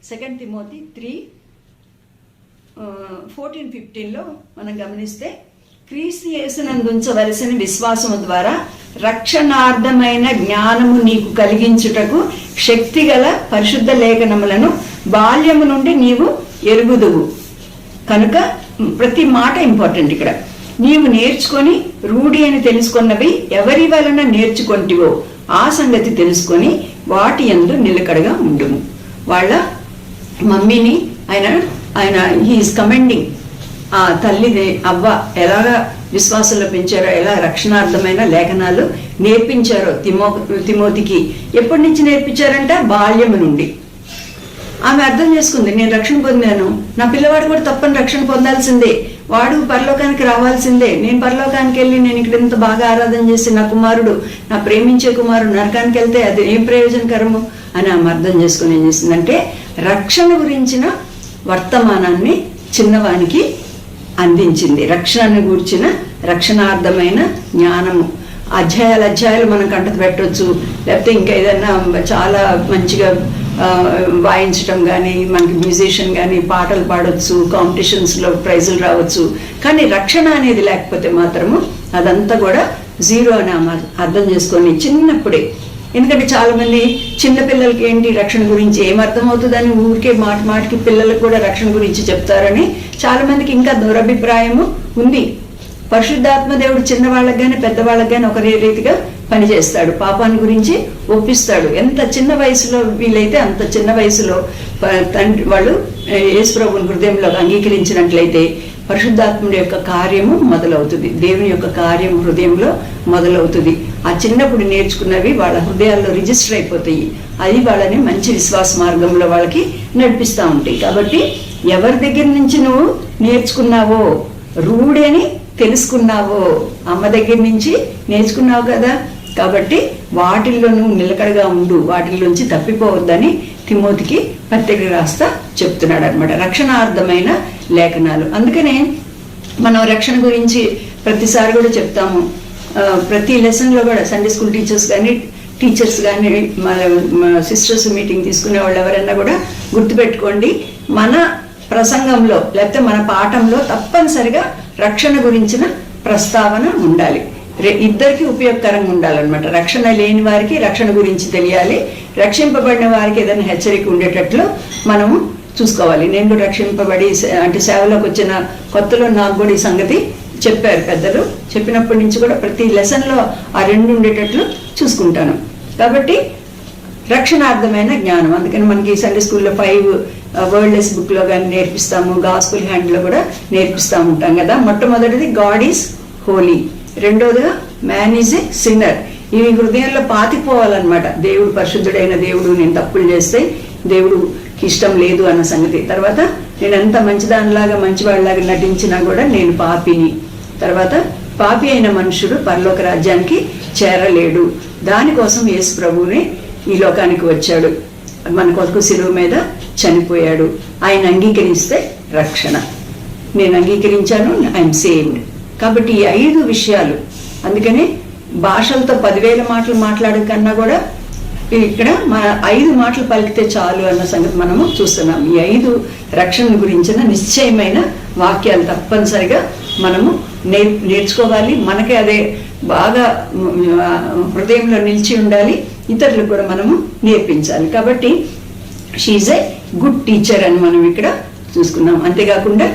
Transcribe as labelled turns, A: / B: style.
A: 2 Timothy 3:14-15లో మనం గమనిస్తే, క్రీస్తు యేసునందు ఉంచవలసిన విశ్వాసము ద్వారా రక్షణార్థమైన జ్ఞానము నీకు కలిగించుటకు శక్తిగల పరిశుద్ధ లేఖనములను బాల్యము నుండి నీవు ఎరుగుదువు కనుక ప్రతి మాట ఇంపార్టెంట్. ఇక్కడ నీవు నేర్చుకొని రూఢి అని తెలుసుకున్నవి ఎవరి వలన నేర్చుకొంటివో ఆ సంగతి తెలుసుకొని వాటి యందు నిలకడగా ఉండుము. వాళ్ళ మమ్మీని ఆయన హీఈస్ కమెండింగ్ ఆ తల్లిని అవ్వ ఎలాగా విశ్వాసంలో పెంచారో, ఎలా రక్షణార్థమైన లేఖనాలు నేర్పించారో తిమోతికి. ఎప్పటి నుంచి నేర్పించారంట? బాల్యము నుండి. ఆమె అర్థం చేసుకుంది, నేను రక్షణ పొందాను, నా పిల్లవాడు కూడా తప్పని రక్షణ పొందాల్సిందే, వాడు పరలోకానికి రావాల్సిందే, నేను పరలోకానికి వెళ్ళి నేను ఇక్కడ ఇంత బాగా ఆరాధన చేసి నా కుమారుడు, నా ప్రేమించే కుమారుడు నరకానికి వెళ్తే అది ఏం ప్రయోజనకరము అని ఆమె అర్థం చేసుకుని ఏం చేసిందంటే, రక్షణ గురించిన వర్తమానాన్ని చిన్నవానికి అందించింది. రక్షణను గూర్చిన రక్షణార్థమైన జ్ఞానము. అధ్యాయాలు మనం కంటత పెట్టవచ్చు, లేకపోతే ఇంకా ఏదైనా చాలా మంచిగా వాయించడం కానీ, మనకి మ్యూజిషియన్ కానీ పాటలు పాడవచ్చు, కాంపిటీషన్స్లో ప్రైజులు రావచ్చు. కానీ రక్షణ అనేది లేకపోతే మాత్రము అదంతా కూడా జీరో అని అర్థం చేసుకొని చిన్నప్పుడే. ఎందుకంటే చాలామంది చిన్నపిల్లలకి ఏంటి రక్షణ గురించి ఏమర్థమవుతుందని ఊరికే మాటికి పిల్లలకు కూడా రక్షణ గురించి చెప్తారని చాలామందికి ఇంకా దురభిప్రాయము ఉంది. పరిశుద్ధాత్మ దేవుడు చిన్నవాళ్ళకి కానీ పెద్దవాళ్ళకి కానీ ఒక రీతిగా పనిచేస్తాడు, పాపాన్ని గురించి ఒప్పిస్తాడు. ఎంత చిన్న వయసులో వీలైతే అంత చిన్న వయసులో వాళ్ళు యేసుప్రభుని హృదయంలో అంగీకరించినట్లయితే పరిశుద్ధాత్ముడి యొక్క కార్యము మొదలవుతుంది, దేవుని యొక్క కార్యం హృదయంలో మొదలవుతుంది. ఆ చిన్నప్పుడు నేర్చుకున్నవి వాళ్ళ హృదయాల్లో రిజిస్టర్ అయిపోతాయి. అది వాళ్ళని మంచి విశ్వాస మార్గంలో వాళ్ళకి నడిపిస్తూ ఉంటాయి. కాబట్టి ఎవరి దగ్గర నుంచి నువ్వు నేర్చుకున్నావో, రూఢని తెలుసుకున్నావో, అమ్మ దగ్గర నుంచి నేర్చుకున్నావు కదా, కాబట్టి వాటిల్లో నువ్వు నిలకడగా ఉండు, వాటిల్లోంచి తప్పిపోవద్దని తిమోతికి పత్రిక రాస్తా చెప్తున్నాడు అనమాట. రక్షణార్థమైన లేఖనాలు. అందుకనే మనం రక్షణ గురించి ప్రతిసారి కూడా చెప్తాము. ప్రతి లెసన్లో కూడా సండే స్కూల్ టీచర్స్ కానీ మన సిస్టర్స్ మీటింగ్ తీసుకునే వాళ్ళు ఎవరైనా కూడా గుర్తుపెట్టుకోండి, మన ప్రసంగంలో లేకపోతే మన పాఠంలో తప్పనిసరిగా రక్షణ గురించిన ప్రస్తావన ఉండాలి. ఇద్దరికి ఉపయోగకరంగా ఉండాలన్నమాట. రక్షణ లేని వారికి రక్షణ గురించి తెలియాలి, రక్షింపబడిన వారికి ఏదైనా హెచ్చరిక ఉండేటట్లు మనము చూసుకోవాలి. నేను కూడా రక్షింపబడి అంటే సేవలోకి వచ్చిన కొత్తలో నాకు కూడా ఈ సంగతి చెప్పారు పెద్దలు. చెప్పినప్పటి నుంచి కూడా ప్రతి లెసన్లో ఆ రెండు ఉండేటట్లు చూసుకుంటాను. కాబట్టి రక్షణార్థమైన జ్ఞానం. అందుకని మనకి సండే స్కూల్లో 5 వర్డ్లెస్ బుక్లో కానీ నేర్పిస్తాము, గాస్పుల్ హ్యాండ్లో కూడా నేర్పిస్తూ ఉంటాం కదా. మొట్టమొదటిది గాడ్ ఈజ్ హోలీ, రెండోదిగా మ్యాన్ ఈజ్ ఏ సిన్నర్. ఇవి హృదయంలో పాతిపోవాలన్నమాట. దేవుడు పరిశుద్ధుడైన దేవుడు, నేను తప్పులు చేస్తే దేవుడుకి ఇష్టం లేదు అన్న సంగతి. తర్వాత నేను ఎంత మంచిదానిలాగా మంచివాడిలాగా నటించినా కూడా నేను పాపిని. తర్వాత పాపి అయిన మనుషుడు పరలోక రాజ్యానికి చేరలేడు. దానికోసం యేసు ప్రభువుని ఈ లోకానికి వచ్చాడు, మన కొరకు శిలువ మీద చనిపోయాడు. ఆయన అంగీకరిస్తే రక్షణ. నేను అంగీకరించాను, ఐఎమ్ సేవ్డ్. కాబట్టి ఈ 5 విషయాలు. అందుకని భాషలతో 10,000 మాటలు మాట్లాడకన్నా కూడా ఇక్కడ మన 5 మాటలు పలికితే చాలు అన్న సంగతి మనము చూస్తున్నాం. ఈ 5 రక్షణ గురించిన నిశ్చయమైన వాక్యాలు తప్పనిసరిగా మనము నేర్చుకోవాలి. మనకే అదే బాగా హృదయంలో నిలిచి ఉండాలి, ఇతరులకు కూడా మనము నేర్పించాలి. కాబట్టి షీఈ్ ఏ గుడ్ టీచర్ అని మనం ఇక్కడ చూసుకున్నాం. అంతేకాకుండా